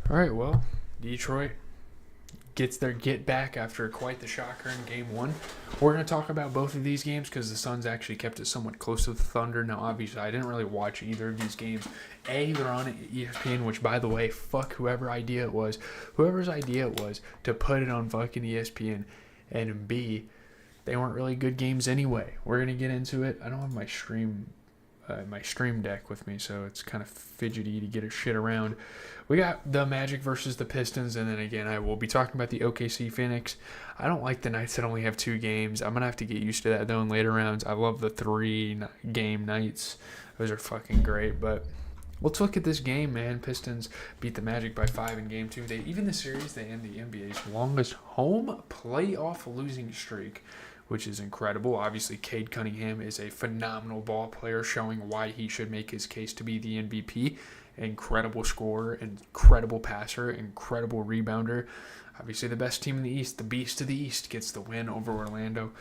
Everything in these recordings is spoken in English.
All right, well, Detroit gets their get back after quite the shocker in game one. We're going to talk about both of these games because the Suns actually kept it somewhat close to the Thunder. Now, obviously, I didn't really watch either of these games. A, they're on ESPN, which, by the way, fuck whoever's idea it was to put it on fucking ESPN. And B, they weren't really good games anyway. We're going to get into it. I don't have my stream deck with me, so it's kind of fidgety to get a shit around. We got the Magic versus the Pistons, and then again, I will be talking about the OKC Phoenix. I don't like the nights that only have 2 games. I'm going to have to get used to that, though, in later rounds. I love the 3-game nights. Those are fucking great, but let's look at this game, man. Pistons beat the Magic by 5 in game 2. Even the series, they end the NBA's longest home playoff losing streak, which is incredible. Obviously, Cade Cunningham is a phenomenal ball player, showing why he should make his case to be the MVP. Incredible scorer, incredible passer, incredible rebounder. Obviously, the best team in the East, the Beast of the East, gets the win over Orlando.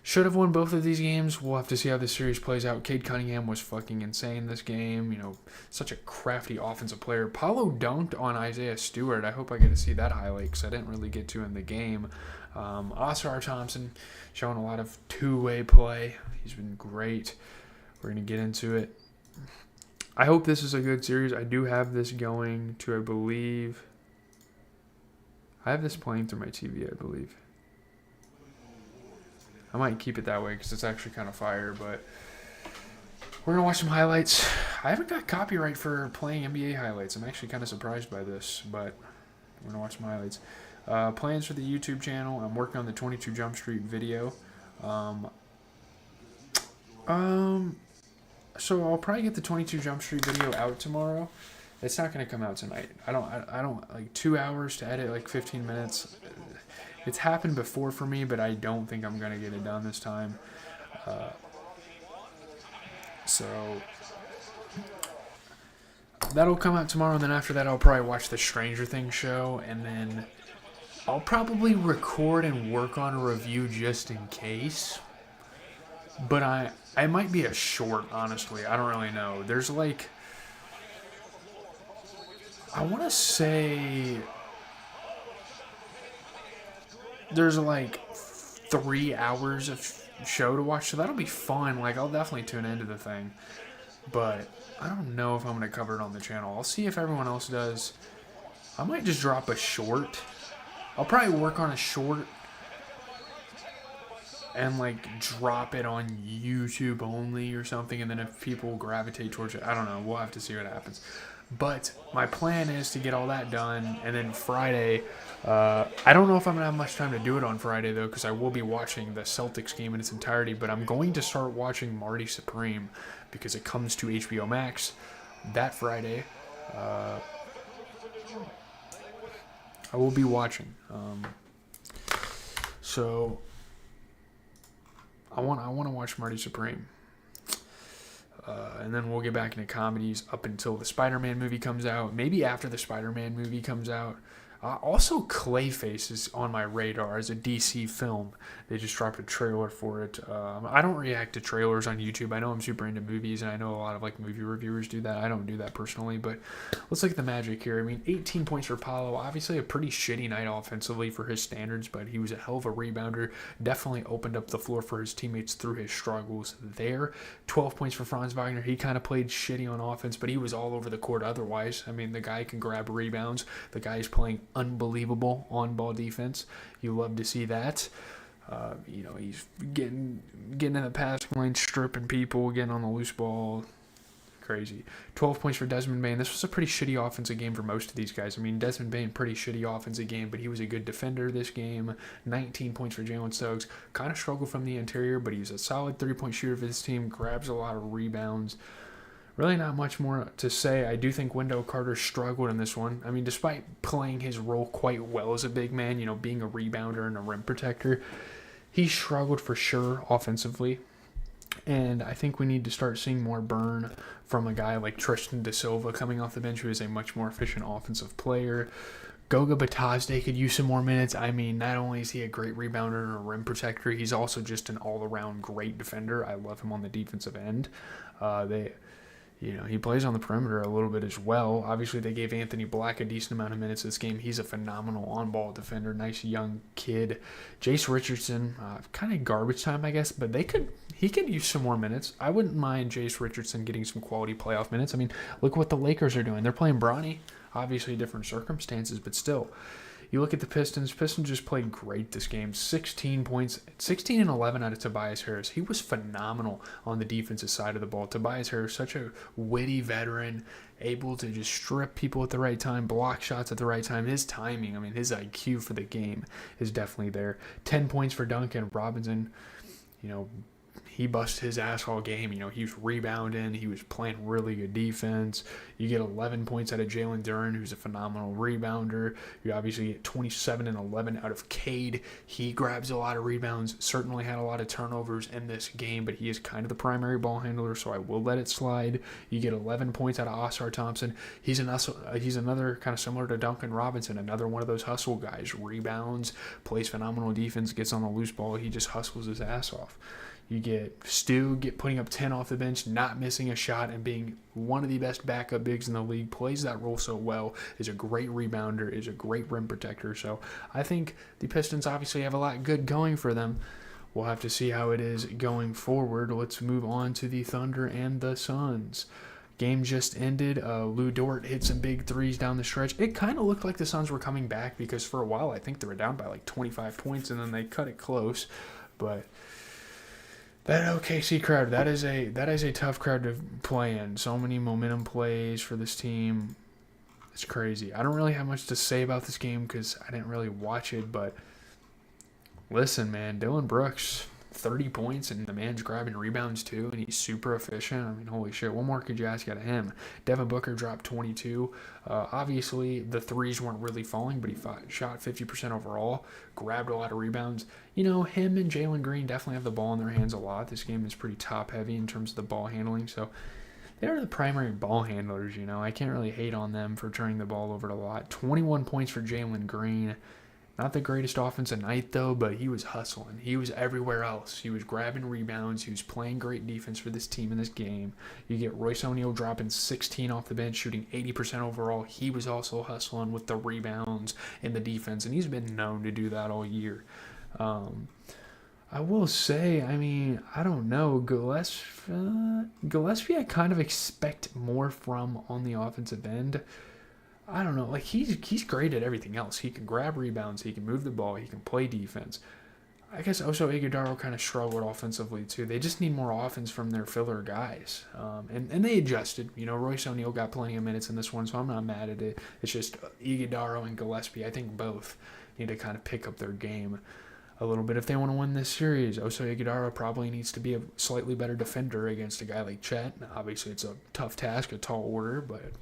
Should have won both of these games. We'll have to see how this series plays out. Cade Cunningham was fucking insane this game. You know, such a crafty offensive player. Paulo dunked on Isaiah Stewart. I hope I get to see that highlight because I didn't really get to in the game. Oscar Thompson showing a lot of two-way play. He's been great. We're going to get into it. I hope this is a good series. I do have this going to, I believe, I have this playing through my TV, I believe. I might keep it that way because it's actually kind of fire, but we're going to watch some highlights. I haven't got copyright for playing NBA highlights. I'm actually kind of surprised by this, but we're going to watch some highlights. Plans for the YouTube channel. I'm working on the 22 Jump Street video. So I'll probably get the 22 Jump Street video out tomorrow. It's not going to come out tonight. I don't like 2 hours to edit, like 15 minutes. It's happened before for me, but I don't think I'm going to get it done this time. So that'll come out tomorrow, and then after that I'll probably watch the Stranger Things show, and then I'll probably record and work on a review just in case. But I might be a short, honestly. I don't really know. There's like, I want to say there's like 3 hours of show to watch, so that'll be fun. Like, I'll definitely tune into the thing. But I don't know if I'm going to cover it on the channel. I'll see if everyone else does. I might just drop a short. I'll probably work on a short and like drop it on YouTube only or something, and then if people gravitate towards it, I don't know, we'll have to see what happens. But my plan is to get all that done, and then Friday, I don't know if I'm gonna have much time to do it on Friday though, because I will be watching the Celtics game in its entirety, but I'm going to start watching Marty Supreme because it comes to HBO Max that Friday. I will be watching, so I want to watch Marty Supreme. And then we'll get back into comedies up until the Spider-Man movie comes out. Maybe after the Spider-Man movie comes out. Also, Clayface is on my radar as a DC film. They just dropped a trailer for it. I don't react to trailers on YouTube. I know I'm super into movies, and I know a lot of like movie reviewers do that. I don't do that personally, but let's look at the Magic here. I mean, 18 points for Paolo. Obviously, a pretty shitty night offensively for his standards, but he was a hell of a rebounder. Definitely opened up the floor for his teammates through his struggles there. 12 points for Franz Wagner. He kind of played shitty on offense, but he was all over the court otherwise. I mean, the guy can grab rebounds. The guy is playing unbelievable on-ball defense. You love to see that. He's getting in the passing lane, stripping people, getting on the loose ball. Crazy. 12 points for Desmond Bane. This was a pretty shitty offensive game for most of these guys. I mean, Desmond Bane, pretty shitty offensive game, but he was a good defender this game. 19 points for Jalen Stokes. Kind of struggled from the interior, but he's a solid 3-point shooter for this team. Grabs a lot of rebounds. Really not much more to say. I do think Wendell Carter struggled in this one. I mean, despite playing his role quite well as a big man, being a rebounder and a rim protector, he struggled for sure offensively. And I think we need to start seeing more burn from a guy like Tristan Da Silva coming off the bench, who is a much more efficient offensive player. Goga Batazde could use some more minutes. I mean, not only is he a great rebounder and a rim protector, he's also just an all-around great defender. I love him on the defensive end. He plays on the perimeter a little bit as well. Obviously, they gave Anthony Black a decent amount of minutes this game. He's a phenomenal on-ball defender, nice young kid. Jace Richardson, kind of garbage time, I guess, but he could use some more minutes. I wouldn't mind Jace Richardson getting some quality playoff minutes. I mean, look what the Lakers are doing. They're playing Bronny, obviously different circumstances, but still. You look at the Pistons. Pistons just played great this game. 16 points, 16 and 11 out of Tobias Harris. He was phenomenal on the defensive side of the ball. Tobias Harris, such a witty veteran, able to just strip people at the right time, block shots at the right time. His timing, his IQ for the game is definitely there. 10 points for Duncan Robinson. He busted his ass all game. He was rebounding. He was playing really good defense. You get 11 points out of Jalen Duren, who's a phenomenal rebounder. You obviously get 27 and 11 out of Cade. He grabs a lot of rebounds, certainly had a lot of turnovers in this game, but he is kind of the primary ball handler, so I will let it slide. You get 11 points out of Oscar Thompson. He's another kind of similar to Duncan Robinson, another one of those hustle guys. Rebounds, plays phenomenal defense, gets on the loose ball. He just hustles his ass off. You get Stu putting up 10 off the bench, not missing a shot, and being one of the best backup bigs in the league. Plays that role so well, is a great rebounder, is a great rim protector. So I think the Pistons obviously have a lot good going for them. We'll have to see how it is going forward. Let's move on to the Thunder and the Suns. Game just ended. Lou Dort hit some big threes down the stretch. It kind of looked like the Suns were coming back because for a while I think they were down by like 25 points and then they cut it close. But that OKC crowd, that is a tough crowd to play in. So many momentum plays for this team. It's crazy. I don't really have much to say about this game because I didn't really watch it. But listen, man, Dylan Brooks, 30 points, and the man's grabbing rebounds too, and he's super efficient. Holy shit, what more could you ask out of him? Devin Booker dropped 22. Obviously, the threes weren't really falling, but he shot 50% overall, grabbed a lot of rebounds. Him and Jalen Green definitely have the ball in their hands a lot. This game is pretty top-heavy in terms of the ball handling, so they're the primary ball handlers, I can't really hate on them for turning the ball over a lot. 21 points for Jalen Green. Not the greatest offensive night, though, but he was hustling. He was everywhere else. He was grabbing rebounds. He was playing great defense for this team in this game. You get Royce O'Neal dropping 16 off the bench, shooting 80% overall. He was also hustling with the rebounds and the defense, and he's been known to do that all year. I will say, I don't know. Gillespie I kind of expect more from on the offensive end. I don't know. He's great at everything else. He can grab rebounds. He can move the ball. He can play defense. I guess also Iguodala kind of struggled offensively too. They just need more offense from their filler guys. And they adjusted. Royce O'Neal got plenty of minutes in this one, so I'm not mad at it. It's just Iguodala and Gillespie. I think both need to kind of pick up their game a little bit if they want to win this series. Oso Iguodala probably needs to be a slightly better defender against a guy like Chet. Obviously, it's a tough task, a tall order, but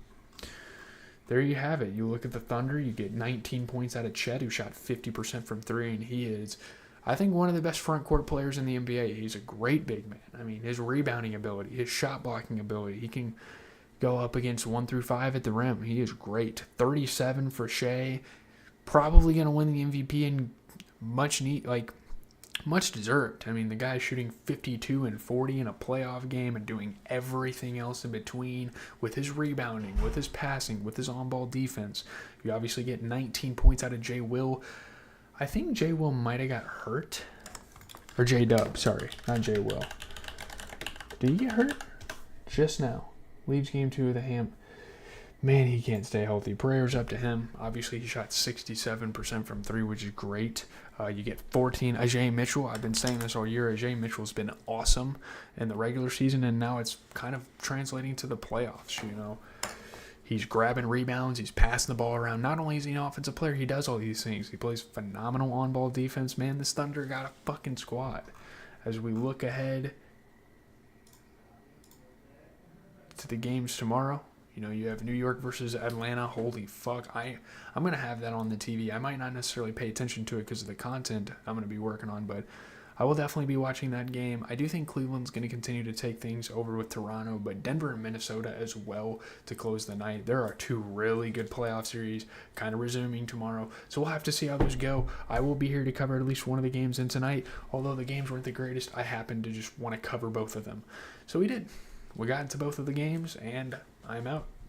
there you have it. You look at the Thunder, you get 19 points out of Chet, who shot 50% from three, and he is, I think, one of the best front court players in the NBA. He's a great big man. His rebounding ability, his shot blocking ability, he can go up against 1 through 5 at the rim. He is great. 37 for Shea, probably going to win the MVP and much deserved. The guy's shooting 52 and 40 in a playoff game and doing everything else in between with his rebounding, with his passing, with his on-ball defense. You obviously get 19 points out of Jay Will. I think Jay Will might have got hurt. Or J Dub, sorry, not Jay Will. Did he get hurt? Just now. Leaves game 2 with a ham. Man, he can't stay healthy. Prayers up to him. Obviously, he shot 67% from 3, which is great. You get 14. Ajay Mitchell, I've been saying this all year. Ajay Mitchell's been awesome in the regular season, and now it's kind of translating to the playoffs, He's grabbing rebounds. He's passing the ball around. Not only is he an offensive player, he does all these things. He plays phenomenal on-ball defense. Man, this Thunder got a fucking squad. As we look ahead to the games tomorrow, you have New York versus Atlanta. Holy fuck. I'm going to have that on the TV. I might not necessarily pay attention to it because of the content I'm going to be working on, but I will definitely be watching that game. I do think Cleveland's going to continue to take things over with Toronto, but Denver and Minnesota as well to close the night. There are 2 really good playoff series kind of resuming tomorrow, so we'll have to see how those go. I will be here to cover at least one of the games in tonight. Although the games weren't the greatest, I happened to just want to cover both of them. So we did. we got into both of the games, and I'm out.